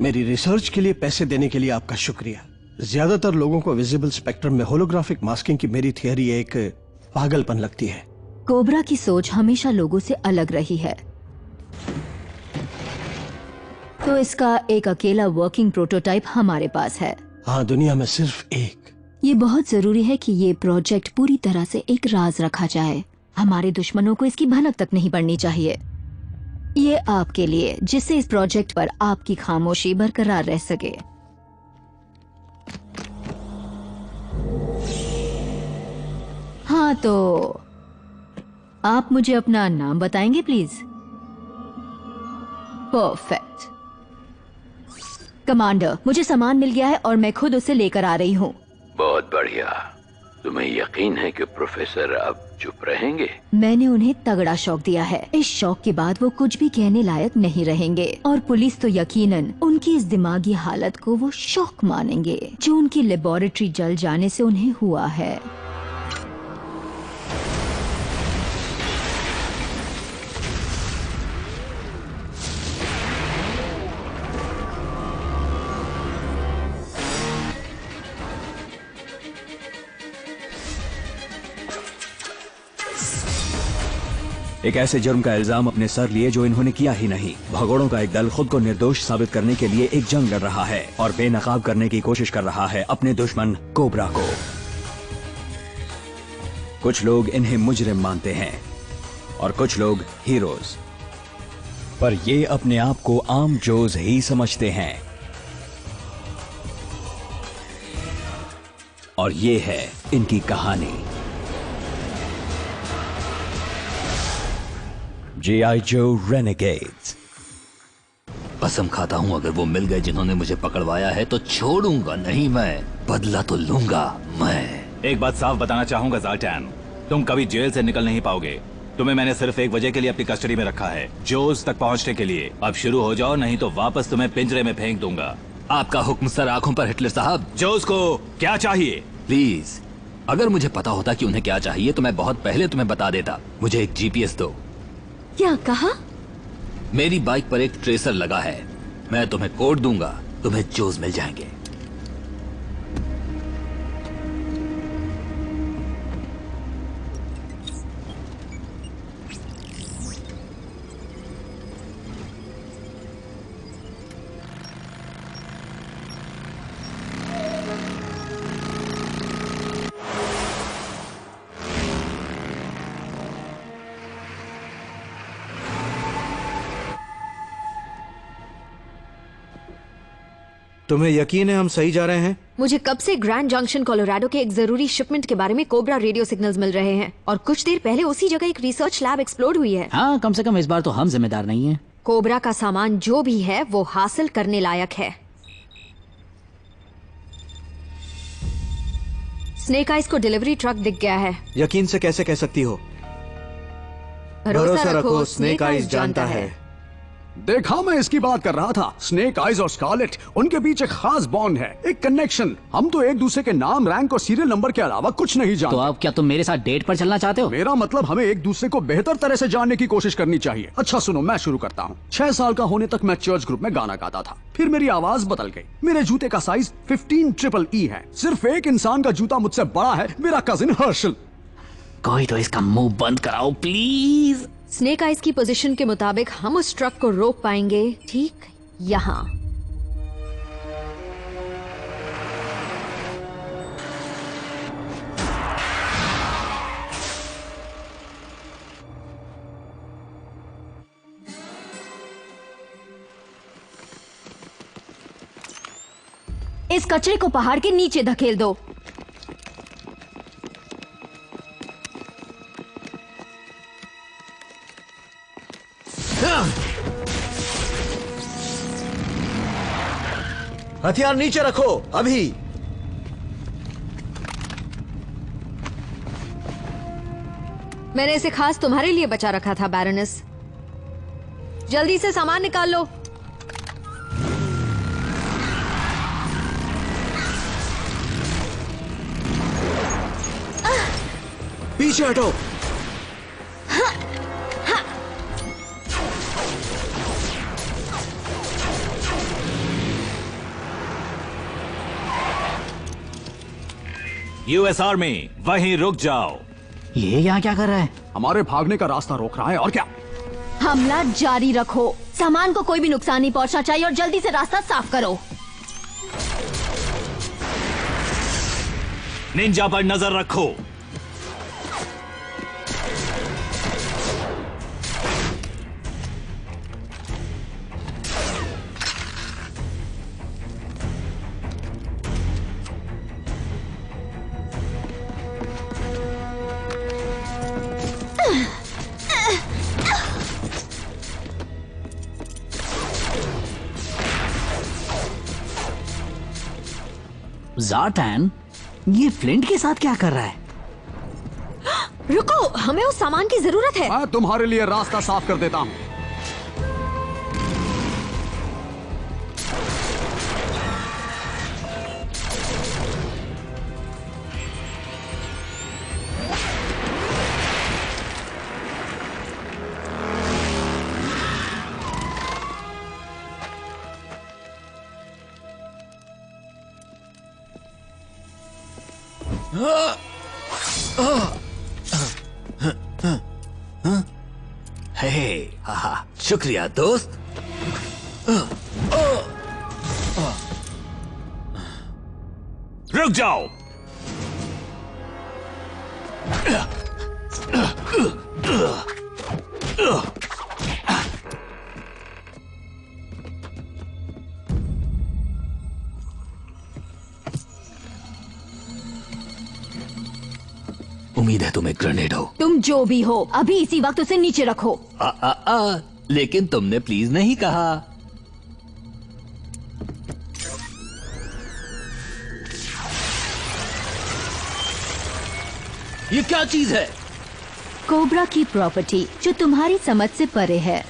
मेरी रिसर्च के लिए पैसे देने के लिए आपका शुक्रिया। ज्यादातर लोगों को विजिबल स्पेक्ट्रम में होलोग्राफिक मास्किंग की मेरी थियरी एक पागलपन लगती है। कोबरा की सोच हमेशा लोगों से अलग रही है, तो इसका एक अकेला वर्किंग प्रोटोटाइप हमारे पास है। हाँ, दुनिया में सिर्फ एक। ये बहुत जरूरी है कि ये प्रोजेक्ट पूरी तरह से एक राज रखा जाए। हमारे दुश्मनों को इसकी भनक तक नहीं पड़नी चाहिए। ये आपके लिए, जिससे इस प्रोजेक्ट पर आपकी खामोशी बरकरार रह सके। हाँ, तो आप मुझे अपना नाम बताएंगे प्लीज? परफेक्ट। कमांडर, मुझे सामान मिल गया है और मैं खुद उसे लेकर आ रही हूँ। बहुत बढ़िया। तुम्हें यकीन है कि प्रोफेसर अब चुप रहेंगे? मैंने उन्हें तगड़ा शौक दिया है। इस शौक के बाद वो कुछ भी कहने लायक नहीं रहेंगे, और पुलिस तो यकीनन उनकी इस दिमागी हालत को वो शौक मानेंगे जो उनकी लेबोरेटरी जल जाने से उन्हें हुआ है। एक ऐसे जुर्म का इल्जाम अपने सर लिए जो इन्होंने किया ही नहीं। भगोड़ों का एक दल खुद को निर्दोष साबित करने के लिए एक जंग लड़ रहा है और बेनकाब करने की कोशिश कर रहा है अपने दुश्मन कोबरा को। कुछ लोग इन्हें मुजरिम मानते हैं और कुछ लोग हीरोज, पर ये अपने आप को आम जोज ही समझते हैं। और ये है इनकी कहानी। G.I. Joe Renegades। कसम खाता हूँ अगर वो मिल गए जिन्होंने मुझे पकड़वाया है तो छोड़ूंगा नहीं मैं, बदला तो लूंगा मैं। एक बात साफ बताना चाहूंगा ज़ाल्टैन, तुम कभी जेल से निकल नहीं पाओगे। तुम्हें मैंने सिर्फ एक वजह के लिए अपनी कस्टडी में रखा है, जोज तक पहुंचने के लिए। अब शुरू हो जाओ, नहीं तो वापस तुम्हें पिंजरे में फेंक दूंगा। आपका हुक्म सर आंखों पर हिटलर साहब। जोज को क्या चाहिए? प्लीज, अगर मुझे पता होता कि उन्हें क्या चाहिए तो मैं बहुत पहले तुम्हें बता देता। मुझे एक GPS दो। क्या कहा? मेरी बाइक पर एक ट्रेसर लगा है, मैं तुम्हें कोड दूंगा, तुम्हें जोज मिल जाएंगे। तुम्हें यकीन है हम सही जा रहे हैं? मुझे कब से ग्रैंड जंक्शन कोलोराडो के एक जरूरी शिपमेंट के बारे में कोबरा रेडियो सिग्नल्स मिल रहे हैं, और कुछ देर पहले उसी जगह एक रिसर्च लैब एक्सप्लोड हुई है। हाँ, कम से कम इस बार तो हम जिम्मेदार नहीं हैं। कोबरा का सामान जो भी है वो हासिल करने लायक है। स्नेक आइज को डिलीवरी ट्रक दिख गया है। यकीन से कैसे कह सकती हो? भरोसा रखो, स्नेक आइज जानता है। देखा, मैं इसकी बात कर रहा था। स्नेक आइज और स्कारलेट, उनके बीच एक खास बॉन्ड है, एक कनेक्शन। हम तो एक दूसरे के नाम, रैंक और सीरियल नंबर के अलावा कुछ नहीं जानते। तो अब क्या तुम मेरे साथ डेट पर चलना चाहते हो? मेरा मतलब हमें एक दूसरे को बेहतर तरह से जानने की कोशिश करनी चाहिए। अच्छा सुनो, मैं शुरू करता हूँ। 6 साल का होने तक मैं चर्च ग्रुप में गाना गाता था, फिर मेरी आवाज बदल गई। मेरे जूते का साइज 15EE है। सिर्फ एक इंसान का जूता मुझसे बड़ा है, मेरा कजिन हर्षल। कोई तो इसका मुंह बंद कराओ प्लीज। स्नेक आइज की पोजीशन के मुताबिक हम उस ट्रक को रोक पाएंगे ठीक यहाँ। इस कचरे को पहाड़ के नीचे धकेल दो। हथियार नीचे रखो अभी। मैंने इसे खास तुम्हारे लिए बचा रखा था बैरोनेस। जल्दी से सामान निकाल लो। पीछे हटो। यूएस आर्मी, वहीं रुक जाओ। ये यहाँ क्या कर रहा है? हमारे भागने का रास्ता रोक रहा है और क्या। हमला जारी रखो। सामान को कोई भी नुकसान नहीं पहुंचना चाहिए और जल्दी से रास्ता साफ करो। निंजा पर नजर रखो। ज़ार्टन, ये फ्लिंट के साथ क्या कर रहा है? रुको, हमें उस सामान की जरूरत है। मैं तुम्हारे लिए रास्ता साफ कर देता हूँ। हे, शुक्रिया दोस्त। रुक जाओ। उम्मीद है तुम एक ग्रेनेड हो। तुम जो भी हो, अभी इसी वक्त उसे नीचे रखो। लेकिन तुमने प्लीज नहीं कहा। ये क्या चीज है? कोबरा की प्रॉपर्टी जो तुम्हारी समझ से परे है।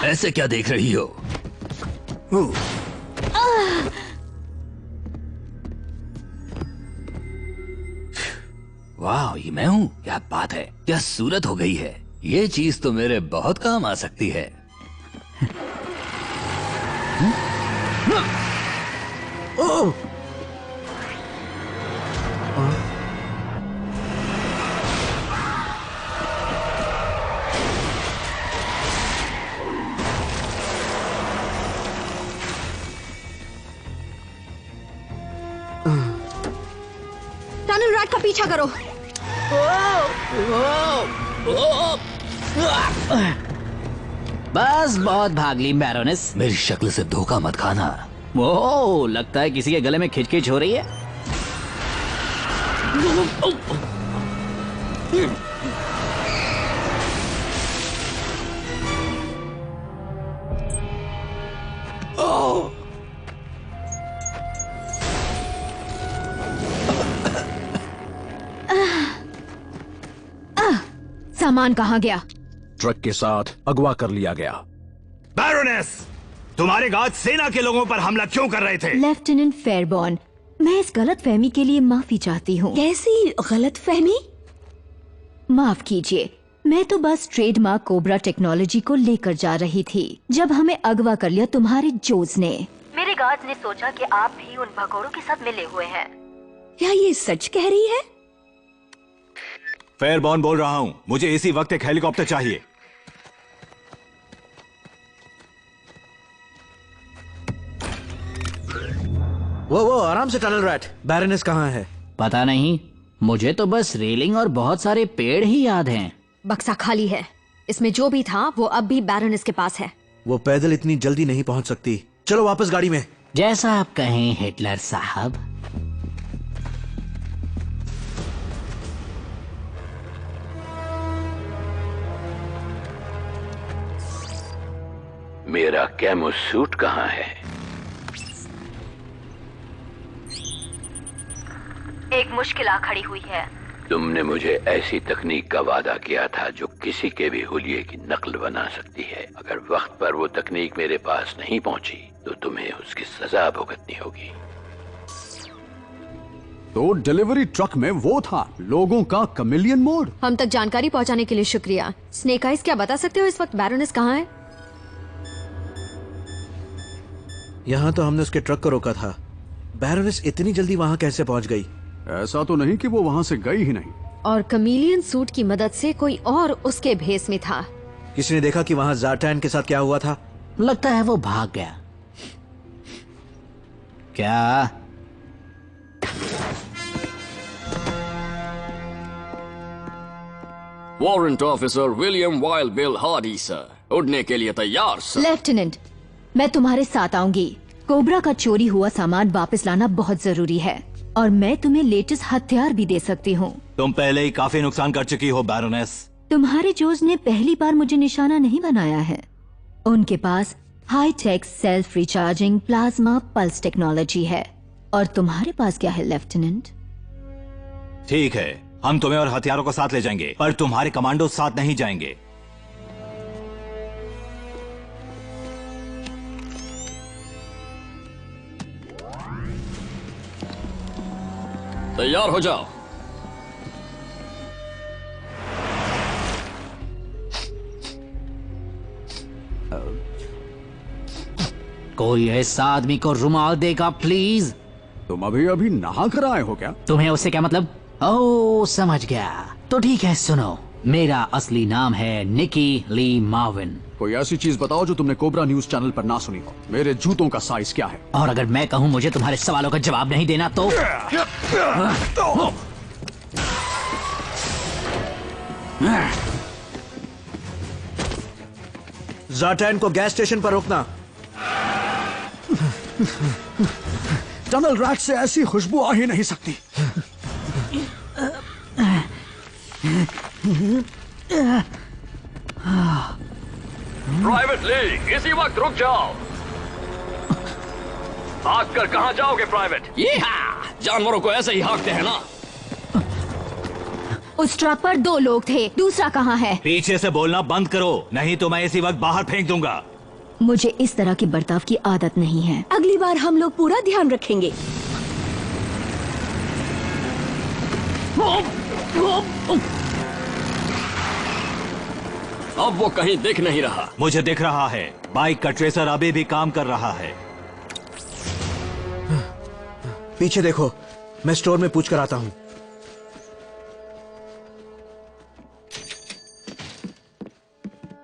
ऐसे क्या देख रही हो? वाह, ये मैं हूँ? क्या बात है, क्या सूरत हो गई है। ये चीज तो मेरे बहुत काम आ सकती है। टनल रैट का पीछा करो। बस बहुत भाग ली बैरोनेस। मेरी शक्ल से धोखा मत खाना। वो लगता है किसी के गले में खिचखिच हो रही है। सामान कहाँ गया? ट्रक के साथ अगवा कर लिया गया। बैरोनेस, तुम्हारे गार्ड सेना के लोगों पर हमला क्यों कर रहे थे? लेफ्टिनेंट फेयरबॉर्न, मैं इस गलत फहमी के लिए माफी चाहती हूँ। कैसी गलत फहमी? माफ कीजिए, मैं तो बस ट्रेडमार्क कोबरा टेक्नोलॉजी को लेकर जा रही थी जब हमें अगवा कर लिया तुम्हारे जोज ने। मेरे गार्ड्स ने सोचा कि आप भी उन भगोड़ों के साथ मिले हुए हैं। क्या ये सच कह रही है? फेयरबॉर्न बोल रहा हूँ, मुझे इसी वक्त एक हेलीकॉप्टर चाहिए। वो आराम से टनल रैट। बैरोनेस कहाँ है? पता नहीं, मुझे तो बस रेलिंग और बहुत सारे पेड़ ही याद हैं। बक्सा खाली है। इसमें जो भी था वो अब भी बैरोनेस के पास है। वो पैदल इतनी जल्दी नहीं पहुंच सकती। चलो वापस गाड़ी में। जैसा आप कहें हिटलर साहब। मेरा कैमो सूट कहाँ है? एक मुश्किल आ खड़ी हुई है। तुमने मुझे ऐसी तकनीक का वादा किया था जो किसी के भी हुलिये की नकल बना सकती है। अगर वक्त पर वो तकनीक मेरे पास नहीं पहुंची तो तुम्हें उसकी सजा भुगतनी होगी। तो डिलीवरी ट्रक में वो था, लोगों का कमिलियन मोड। हम तक जानकारी पहुंचाने के लिए शुक्रिया। स्नेक आइज, क्या बता सकते हो इस वक्त बैरोनेस कहाँ है? यहाँ तो हमने उसके ट्रक को रोका था। बैरोनेस इतनी जल्दी वहाँ कैसे पहुँच गई? ऐसा तो नहीं कि वो वहाँ से गई ही नहीं। और कमीलियन सूट की मदद से कोई और उसके भेस में था। किसी ने देखा कि वहाँ ज़ार्टैन के साथ क्या हुआ था? लगता है वो भाग गया। क्या? Warrant officer William wild bill Hardy sir, उड़ने के लिए तैयार सर। लेफ्टिनेंट, मैं तुम्हारे साथ आऊंगी। कोबरा का चोरी हुआ सामान वापस लाना बहुत जरूरी है और मैं तुम्हें लेटेस्ट हथियार भी दे सकती हूँ। तुम पहले ही काफी नुकसान कर चुकी हो बैरोनेस। तुम्हारे जोज ने पहली बार मुझे निशाना नहीं बनाया है। उनके पास high tech self recharging plasma pulse technology है और तुम्हारे पास क्या है लेफ्टिनेंट? ठीक है, हम तुम्हें और हथियारों को साथ ले जाएंगे, पर तुम्हारे कमांडो साथ नहीं जाएंगे। तैयार हो जाओ। कोई ऐसा आदमी को रुमाल देगा प्लीज? तुम अभी अभी नहा कर आए हो क्या? तुम्हें उससे क्या मतलब? ओह समझ गया। तो ठीक है, सुनो, मेरा असली नाम है निकी ली मार्विन। कोई ऐसी चीज बताओ जो तुमने कोबरा न्यूज चैनल पर ना सुनी हो। मेरे जूतों का साइज क्या है? और अगर मैं कहूँ मुझे तुम्हारे सवालों का जवाब नहीं देना तो? ज़ार्टैन को गैस स्टेशन पर रोकना। टनल रैट से ऐसी खुशबू आ ही नहीं सकती। प्राइवेट लीग, इसी वक्त रुक जाओ। भाग कर कहां जाओगे प्राइवेट? जानवरों को ऐसे ही हाँकते हैं ना। उस ट्रक पर 2 लोग थे, दूसरा कहाँ है? पीछे से बोलना बंद करो, नहीं तो मैं इसी वक्त बाहर फेंक दूंगा। मुझे इस तरह के बर्ताव की आदत नहीं है। अगली बार हम लोग पूरा ध्यान रखेंगे। अब वो कहीं दिख नहीं रहा। मुझे दिख रहा है, बाइक का ट्रेसर अभी भी काम कर रहा है। पीछे देखो, मैं स्टोर में पूछ कर आता हूँ।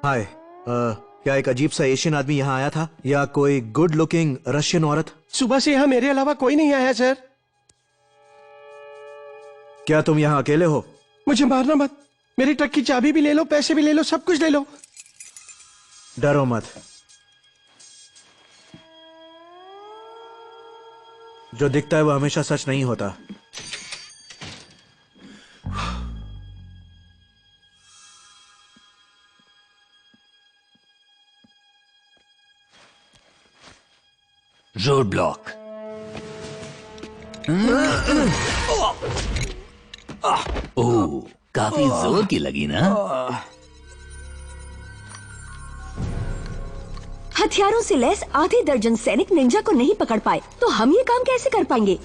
हाय, क्या एक अजीब सा एशियन आदमी यहाँ आया था या कोई गुड लुकिंग रशियन औरत? सुबह से यहाँ मेरे अलावा कोई नहीं आया सर। क्या तुम यहाँ अकेले हो? मुझे मारना मत, मेरी ट्रक की चाबी भी ले लो, पैसे भी ले लो, सब कुछ ले लो। डरो मत, जो दिखता है वो हमेशा सच नहीं होता। Road block. ओह, काफी जोर की लगी ना। हथियारों से लैस आधे दर्जन सैनिक निंजा को नहीं पकड़ पाए तो हम ये काम कैसे कर पाएंगे?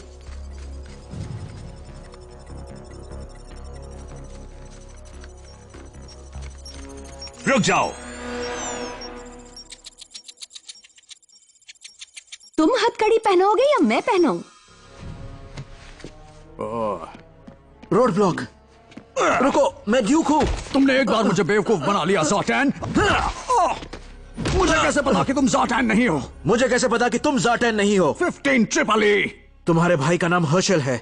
रुक जाओ। तुम हथकड़ी पहनाओगे या मैं पहनाऊं? Road block. रुको, मैं ड्यूक हूं। तुमने एक बार मुझे बेवकूफ बना लिया ज़ार्टैन। मुझे कैसे पता कि तुम ज़ार्टैन नहीं हो? मुझे कैसे पता कि तुम ज़ार्टैन नहीं हो? 15 ट्रिपल ई। तुम्हारे भाई का नाम हर्शल है।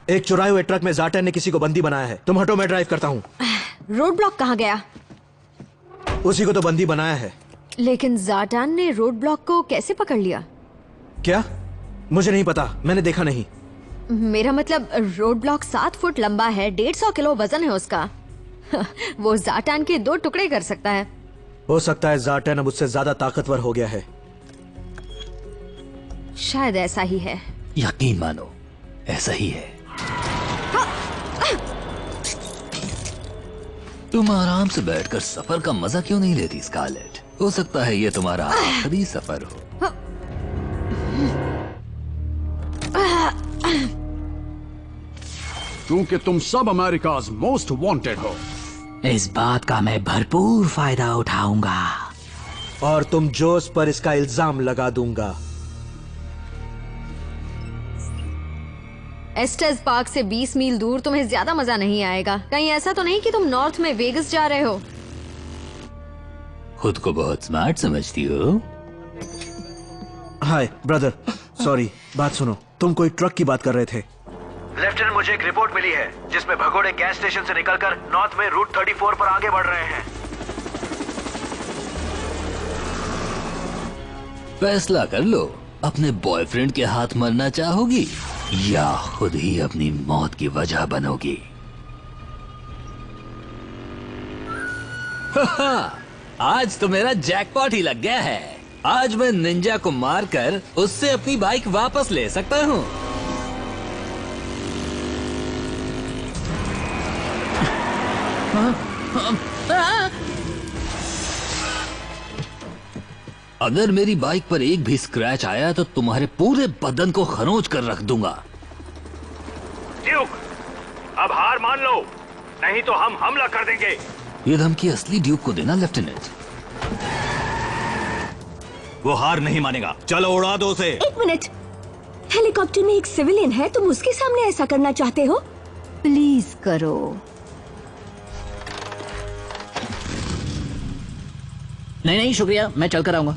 एक चुराए हुए ट्रक में ज़ार्टैन ने किसी को बंदी बनाया है। तुम हटो, मैं ड्राइव करता हूँ। रोड ब्लॉक कहाँ गया? उसी को तो बंदी बनाया है। लेकिन ज़ार्टैन ने रोड ब्लॉक को कैसे पकड़ लिया? क्या? मुझे नहीं पता, मैंने देखा नहीं। मेरा मतलब रोड ब्लॉक 7 फुट लंबा है, 150 किलो वजन है उसका। वो ज़ार्टैन के 2 टुकड़े कर सकता है। हो सकता है ज़ार्टैन अब उससे ज्यादा ताकतवर हो गया है। शायद ऐसा ही है। यकीन मानो, ऐसा ही है। तुम आराम से बैठकर सफर का मजा क्यों नहीं लेती स्कारलेट? हो सकता है ये तुम्हारा आखिरी सफर हो। क्योंकि तुम सब अमेरिकाज मोस्ट वांटेड हो। इस बात का मैं भरपूर फायदा उठाऊंगा। और तुम जोस पर इसका इल्जाम लगा दूंगा। एस्टेस पार्क से 20 मील दूर तुम्हें ज्यादा मजा नहीं आएगा। कहीं ऐसा तो नहीं कि तुम नॉर्थ में वेगस जा रहे हो? खुद को बहुत स्मार्ट समझती हो। हाय ब्रदर, सॉरी, बात सुनो। तुम कोई ट्रक की बात कर रहे थे। लेफ्टिनेंट, मुझे एक रिपोर्ट मिली है जिसमें भगोड़े गैस स्टेशन से निकलकर नॉर्थ में रूट 34 पर आगे बढ़ रहे हैं। फैसला कर लो, अपने बॉयफ्रेंड के हाथ मरना चाहोगी या खुद ही अपनी मौत की वजह बनोगी? आज तो मेरा जैकपॉट ही लग गया है। आज मैं निंजा को मारकर उससे अपनी बाइक वापस ले सकता हूँ। अगर मेरी बाइक पर एक भी स्क्रैच आया तो तुम्हारे पूरे बदन को खरोंच कर रख दूंगा। ड्यूक, अब हार मान लो, नहीं तो हम हमला कर देंगे। ये धमकी असली ड्यूक को देना लेफ्टिनेंट। वो हार नहीं मानेगा, चलो उड़ा दो उसे। एक मिनट, हेलीकॉप्टर में एक सिविलियन है, तुम उसके सामने ऐसा करना चाहते हो? प्लीज करो। नहीं नहीं शुक्रिया, मैं चल कर आऊंगा।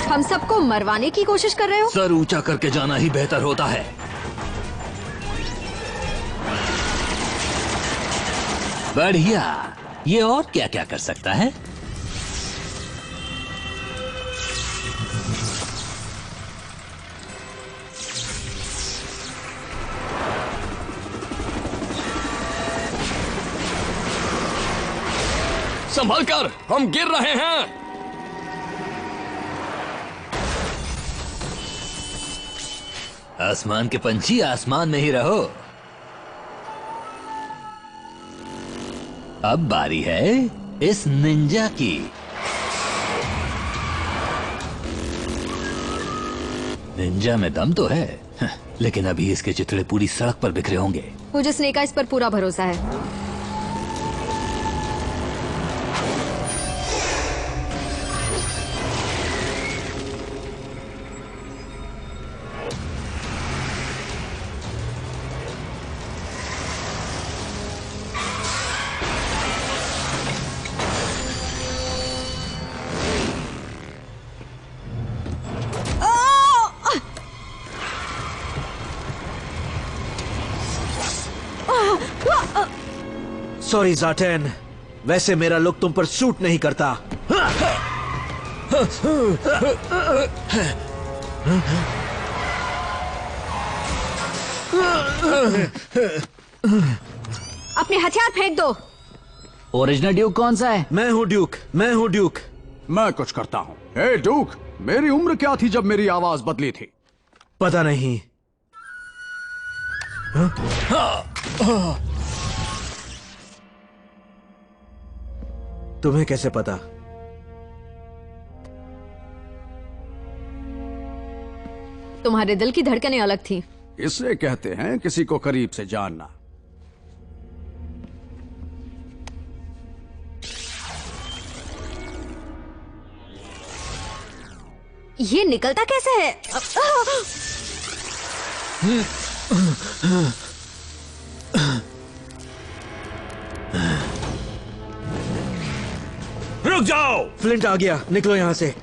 हम सबको मरवाने की कोशिश कर रहे हो? सर ऊंचा करके जाना ही बेहतर होता है। बढ़िया, ये और क्या क्या कर सकता है? संभल कर, हम गिर रहे हैं। आसमान के पंछी, आसमान में ही रहो। अब बारी है इस निंजा की। निंजा में दम तो है, लेकिन अभी इसके चितड़े पूरी सड़क पर बिखरे होंगे। मुझे स्नेक आइज पर पूरा भरोसा है। सॉरी ज़ाटेन, वैसे मेरा लुक तुम पर सूट नहीं करता। अपने हथियार फेंक दो। ओरिजिनल ड्यूक कौन सा है? मैं हूँ ड्यूक, मैं हूँ ड्यूक। मैं कुछ करता हूँ। हे ड्यूक, मेरी उम्र क्या थी जब मेरी आवाज बदली थी? पता नहीं। तुम्हें कैसे पता? तुम्हारे दिल की धड़कनें अलग थी। इसे कहते हैं किसी को करीब से जानना। ये निकलता कैसे है? रुक जाओ! फ्लिंट आ गया, निकलो यहां से।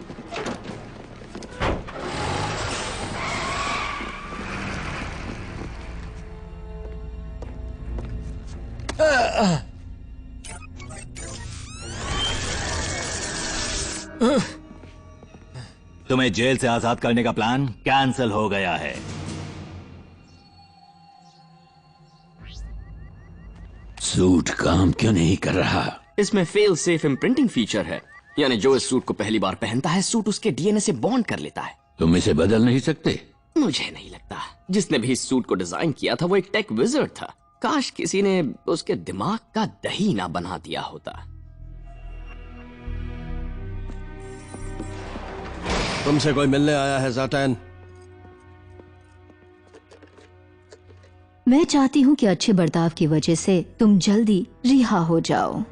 तुम्हें जेल से आजाद करने का प्लान कैंसिल हो गया है। सूट काम क्यों नहीं कर रहा? इसमें फेल सेफ इम्प्रिंटिंग फीचर है, यानी जो इस सूट को पहली बार पहनता है सूट उसके डीएनए से बॉन्ड कर लेता है। तुम इसे बदल नहीं सकते? मुझे नहीं लगता जिसने भी इस सूट को डिजाइन किया था वो एक टेक विजर्ड था। काश किसी ने उसके दिमाग का दही ना बना दिया होता। तुमसे कोई मिलने आया है ज़ाटैन? मैं चाहती हूँ कि अच्छे बर्ताव की वजह से तुम जल्दी रिहा हो जाओ।